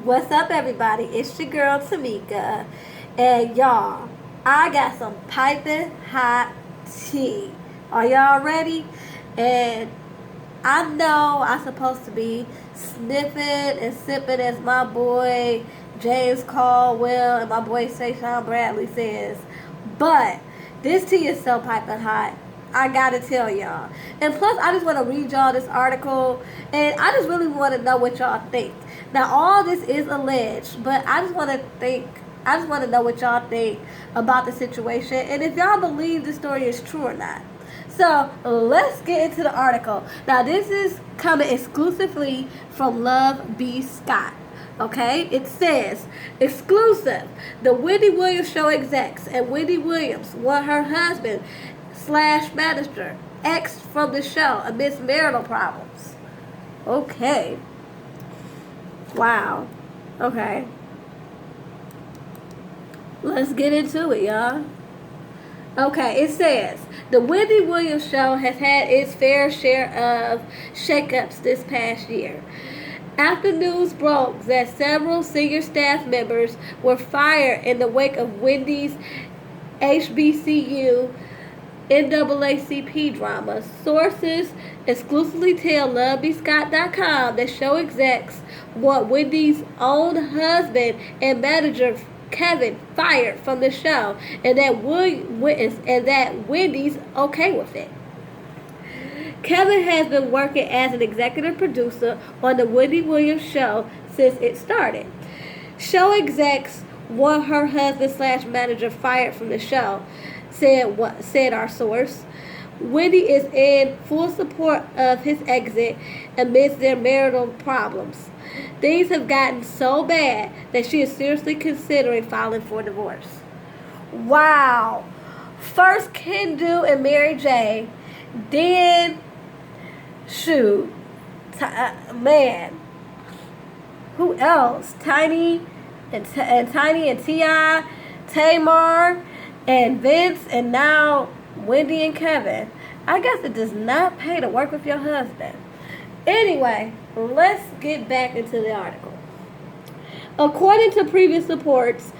What's up, everybody? It's your girl Tamika, and y'all, I got some piping hot tea. Are y'all ready? And I know I'm supposed to be sniffing and sipping as my boy James Caldwell and my boy Sayshawn Bradley says, but this tea is so piping hot. I gotta tell y'all. And plus, I just want to read y'all this article, and I just really want to know what y'all think. Now, all this is alleged, but I just want to think. I just want to know what y'all think about the situation, and if y'all believe the story is true or not. So let's get into the article. Now, this is coming exclusively from Love B. Scott. Okay, it says exclusive. The Wendy Williams show execs and Wendy Williams want her husband slash manager ex from the show amidst marital problems. Okay. Wow. Okay. Let's get into it, y'all. Okay, it says the Wendy Williams show has had its fair share of shakeups this past year. After news broke that several senior staff members were fired in the wake of Wendy's HBCU NAACP drama, sources exclusively tell LoveBScott.com that show execs want Wendy's own husband and manager Kevin fired from the show, and that Wendy's okay with it. Kevin has been working as an executive producer on the Wendy Williams show since it started. Show execs want her husband slash manager fired from the show, said our source. Wendy is in full support of his exit amidst their marital problems. Things have gotten so bad that she is seriously considering filing for divorce. Wow. First Kendu and Mary J. Then, shoot. Man. Who else? Tiny and T.I., Tamar and Vince, and now Wendy and Kevin. I guess it does not pay to work with your husband. Anyway, let's get back into the article. According to previous reports,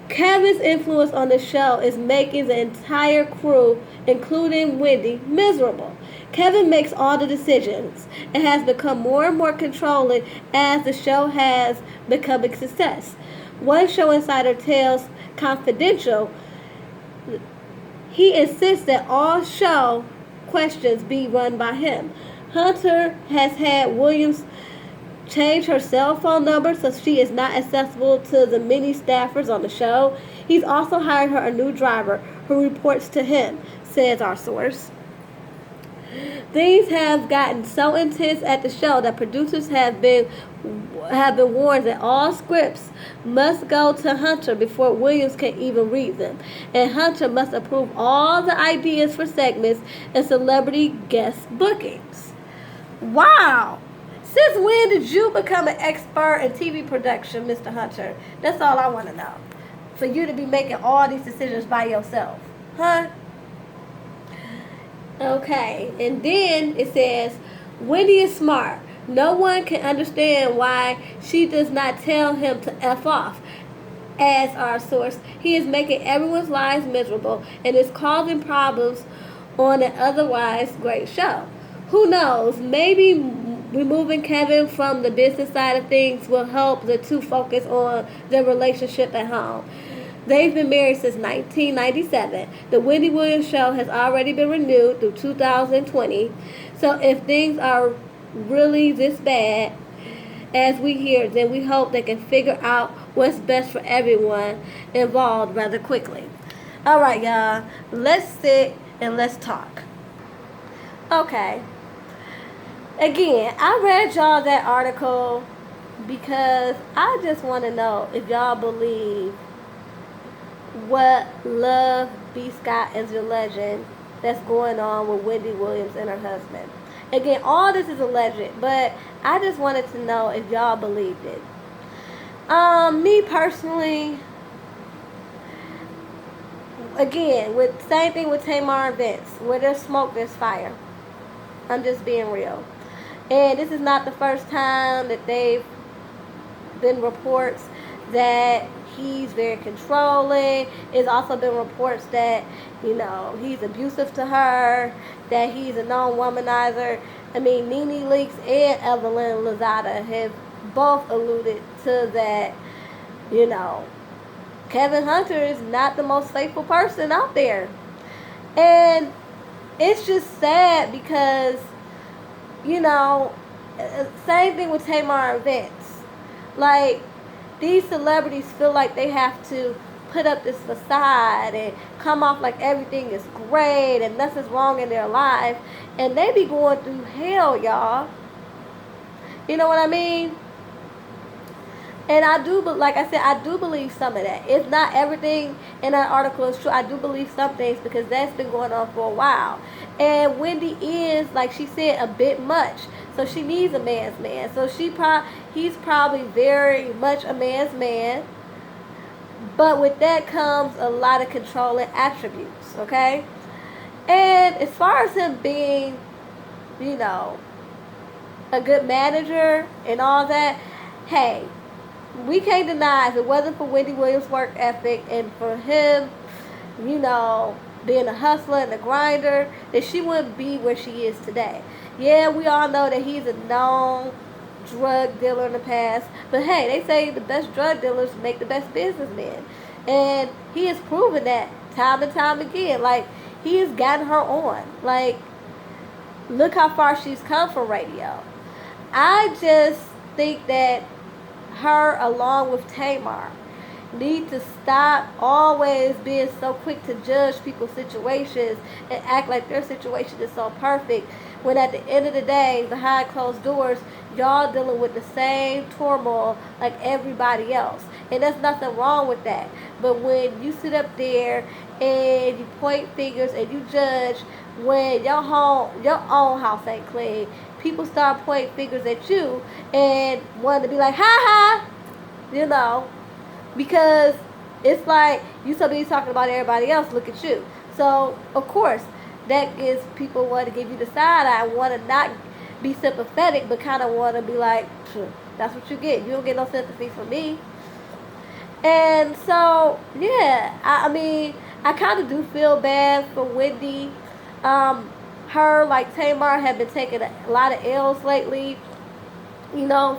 Kevin's influence on the show is making the entire crew, including Wendy, miserable. Kevin makes all the decisions and has become more and more controlling as the show has become a success. One show insider tells Confidential he insists that all show questions be run by him. Hunter has had Williams change her cell phone number so she is not accessible to the many staffers on the show. He's also hired her a new driver who reports to him, says our source. Things have gotten so intense at the show that producers have been warned that all scripts must go to Hunter before Williams can even read them, and Hunter must approve all the ideas for segments and celebrity guest bookings. Wow! Since when did you become an expert in TV production, Mr. Hunter? That's all I want to know. For you to be making all these decisions by yourself. Huh? Okay, and then it says, Wendy is smart. No one can understand why she does not tell him to F off. As our source, he is making everyone's lives miserable and is causing problems on an otherwise great show. Who knows, maybe removing Kevin from the business side of things will help the two focus on their relationship at home. They've been married since 1997. The Wendy Williams show has already been renewed through 2020. So if things are really this bad as we hear, then we hope they can figure out what's best for everyone involved rather quickly. All right, y'all. Let's sit and let's talk. Okay. Again, I read y'all that article because I just want to know if y'all believe what Love B. Scott is alleging that's going on with Wendy Williams and her husband. Again, all this is alleged, but I just wanted to know if y'all believed it. Me personally, again, with same thing with Tamar and Vince. Where there's smoke, there's fire. I'm just being real. And this is not the first time that they've been reports that he's very controlling. It's also been reports that, he's abusive to her, that he's a known womanizer. I mean, Nene Leakes and Evelyn Lozada have both alluded to that, you know, Kevin Hunter is not the most faithful person out there. And it's just sad because, same thing with Tamar and Vince. Like, these celebrities feel like they have to put up this facade and come off like everything is great and nothing's wrong in their life. And they be going through hell, y'all. You know what I mean? And I do, but like I said, I do believe some of that. If not everything in that article is true, I do believe some things because that's been going on for a while. And Wendy is, like she said, a bit much. So she needs a man's man. So he's probably very much a man's man. But with that comes a lot of controlling attributes, okay? And as far as him being, a good manager and all that, hey, we can't deny if it wasn't for Wendy Williams' work ethic and for him, being a hustler and a grinder, that she wouldn't be where she is today. Yeah, we all know that he's a known drug dealer in the past, but hey, they say the best drug dealers make the best businessmen. And he has proven that time and time again. Like, he has gotten her on. Like, look how far she's come from radio. I just think that her, along with Tamar, need to stop always being so quick to judge people's situations and act like their situation is so perfect, when at the end of the day, behind closed doors, y'all dealing with the same turmoil like everybody else. And there's nothing wrong with that. But when you sit up there and you point fingers and you judge when your own house ain't clean, people start pointing fingers at you and want to be like, ha ha, because it's like you so busy talking about everybody else, look at you. So, of course, that gives people want to give you the side eye, want to not be sympathetic, but kind of want to be like, that's what you get. You don't get no sympathy from me. And so, yeah, I mean, I kind of do feel bad for Wendy. Her, like Tamar, have been taking a lot of L's lately.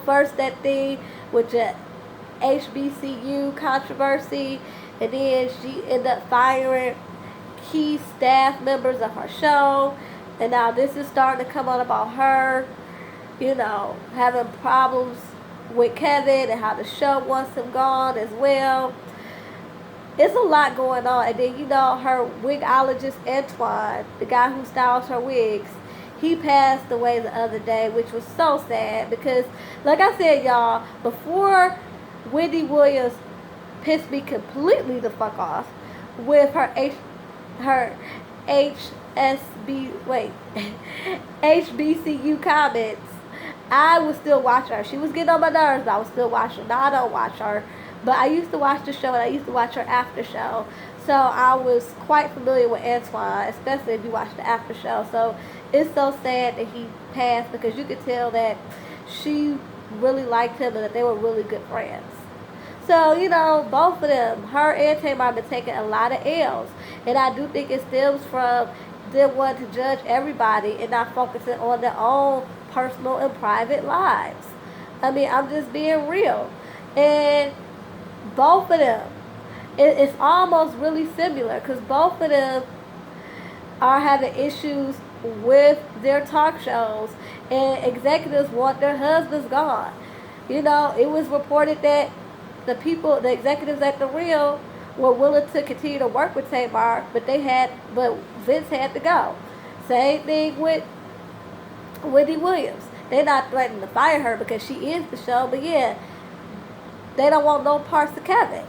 First that thing with the HBCU controversy, and then she ended up firing key staff members of her show, and now this is starting to come out about her, having problems with Kevin and how the show wants him gone as well. It's a lot going on. And then, her wigologist, Antoine, the guy who styles her wigs, he passed away the other day, which was so sad because, like I said, y'all, before Wendy Williams pissed me completely the fuck off with her HBCU comments, I would still watch her. She was getting on my nerves, but I would still watch her. Now I don't watch her, but I used to watch the show and I used to watch her after show. So I was quite familiar with Antoine, especially if you watch the after show. So it's so sad that he passed because you could tell that she really liked him and that they were really good friends. So, both of them, her and Tamar, have been taking a lot of L's. And I do think it stems from them wanting to judge everybody and not focusing on their own personal and private lives. I mean, I'm just being real. And both of them, it's almost really similar because both of them are having issues with their talk shows, and executives want their husbands gone. It was reported that the executives at The Real were willing to continue to work with Tamar, but Vince had to go. Same thing with Wendy Williams. They're not threatening to fire her because she is the show, but yeah, they don't want no parts of Kevin.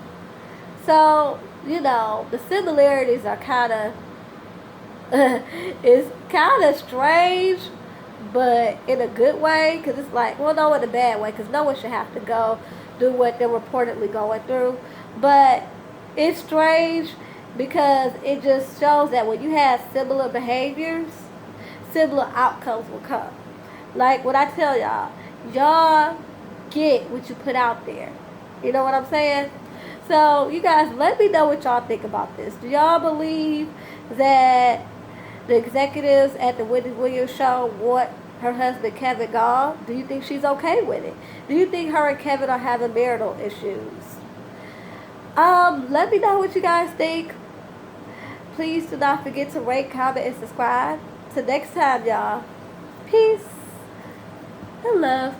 So, the similarities are kind of, it's kind of strange, but in a good way, because it's like, well, no, in a bad way, because no one should have to go do what they're reportedly going through. But it's strange because it just shows that when you have similar behaviors, similar outcomes will come. Like what I tell y'all get what you put out there. You know what I'm saying? So, you guys, let me know what y'all think about this. Do y'all believe that the executives at the Wendy Williams show want her husband Kevin gone? Do you think she's okay with it? Do you think her and Kevin are having marital issues? Let me know what you guys think. Please do not forget to rate, comment, and subscribe. Till next time, y'all. Peace and love.